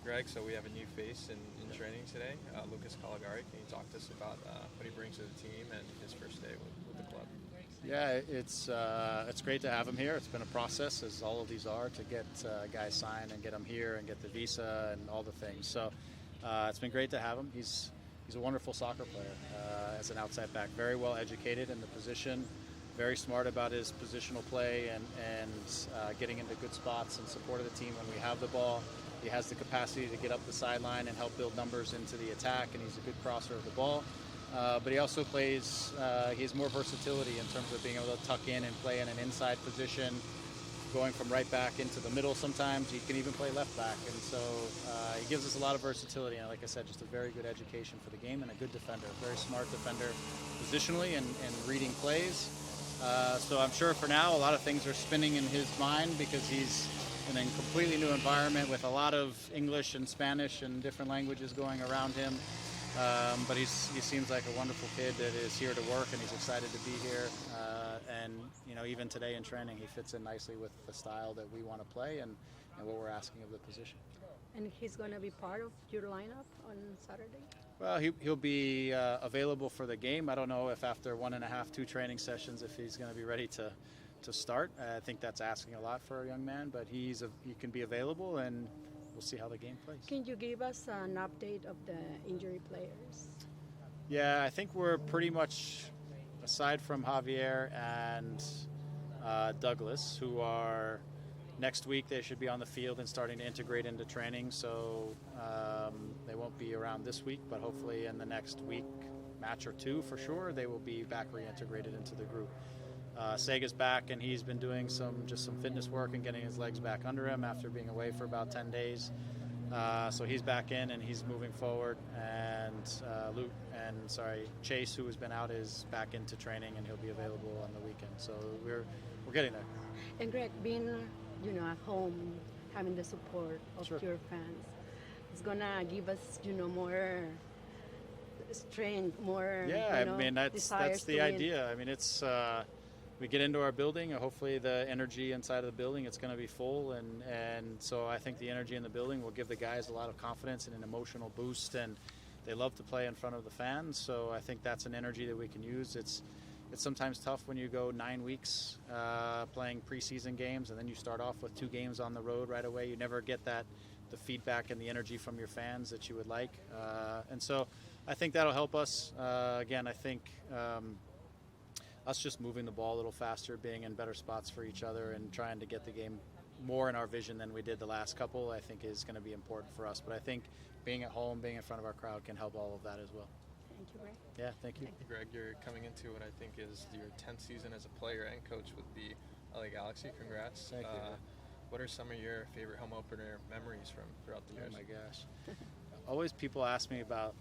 Greg, so we have a new face in training today, Lucas Caligari. Can you talk to us about what he brings to the team and his first day with the club? Yeah, it's great to have him here. It's been a process, as all of these are, to get guys signed and get them here and get the visa and all the things. So it's been great to have him. He's a wonderful soccer player as an outside back, very well educated in the position, very smart about his positional play and getting into good spots in support of the team when we have the ball. He has the capacity to get up the sideline and help build numbers into the attack, and he's a good crosser of the ball. But he also plays, he has more versatility in terms of being able to tuck in and play in an inside position, going from right back into the middle sometimes. He can even play left back. And so he gives us a lot of versatility. And like I said, just a very good education for the game and a good defender, very smart defender positionally and reading plays. So I'm sure for now a lot of things are spinning in his mind because he's in a completely new environment with a lot of English and Spanish and different languages going around him. But he seems like a wonderful kid that is here to work, and he's excited to be here. And you know, even today in training, he fits in nicely with the style that we want to play and what we're asking of the position. And he's going to be part of your lineup on Saturday? Well, he'll be available for the game. I don't know if after 1.5, 2 training sessions, if he's going to be ready to start. I think that's asking a lot for a young man, but he can be available, and we'll see how the game plays. Can you give us an update of the injury players? Yeah, I think we're pretty much, aside from Javier and Douglas, who are next week, they should be on the field and starting to integrate into training. So they won't be around this week, but hopefully in the next week, match or 2 for sure, they will be back reintegrated into the group. Sega's back, and he's been doing some fitness work and getting his legs back under him after being away for about 10 days. So he's back in and he's moving forward. And Chase, who has been out, is back into training and he'll be available on the weekend. So we're getting there. And Greg, being at home, having the support of Sure. your fans, it's gonna give us more strength, more Yeah, I mean that's desires the to win. idea. I mean it's we get into our building and hopefully the energy inside of the building, it's going to be full, and so I think the energy in the building will give the guys a lot of confidence and an emotional boost, and they love to play in front of the fans. So I think that's an energy that we can use. It's sometimes tough when you go 9 weeks playing preseason games and then you start off with 2 games on the road right away. You never get the feedback and the energy from your fans that you would like, and so I think that'll help us. Again, I think us just moving the ball a little faster, being in better spots for each other, and trying to get the game more in our vision than we did the last couple, I think is going to be important for us. But I think being at home, being in front of our crowd can help all of that as well. Thank you, Greg. Yeah, thank you. Greg, you're coming into what I think is your 10th season as a player and coach with the LA Galaxy. Congrats. Thank you. What are some of your favorite home opener memories from throughout the years? Oh my gosh. Always people ask me about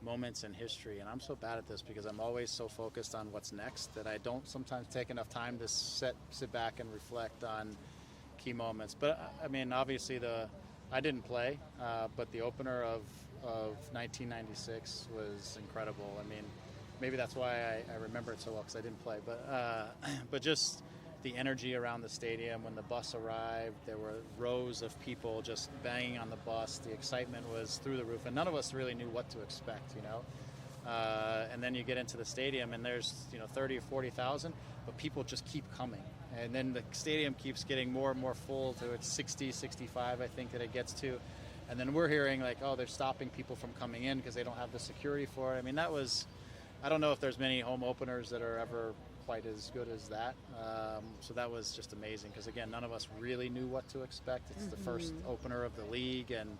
moments in history, and I'm so bad at this because I'm always so focused on what's next that I don't sometimes take enough time to sit back and reflect on key moments. But I mean, obviously I didn't play, but the opener of 1996 was incredible. I mean, maybe that's why I remember it so well, because I didn't play, but just the energy around the stadium when the bus arrived, there were rows of people just banging on the bus. The excitement was through the roof, and none of us really knew what to expect, and then you get into the stadium and there's 30 or 40,000, but people just keep coming, and then the stadium keeps getting more and more full to its 60, 65 I think that it gets to, and then we're hearing like, oh, they're stopping people from coming in because they don't have the security for it. I mean, I don't know if there's many home openers that are ever quite as good as that. So that was just amazing because, again, none of us really knew what to expect. It's the first opener of the league and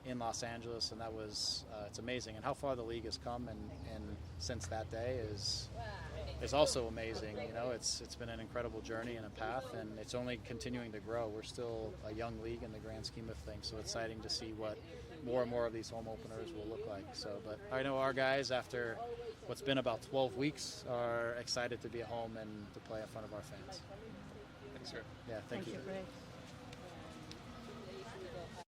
in Los Angeles, and that was it's amazing. And how far the league has come and since that day is also amazing. It's been an incredible journey and a path, and it's only continuing to grow. We're still a young league in the grand scheme of things, so it's exciting to see what more and more of these home openers will look like. So, but I know our guys, after what's been about 12 weeks, are excited to be at home and to play in front of our fans. Thanks, sir. Yeah, thank you. Greg.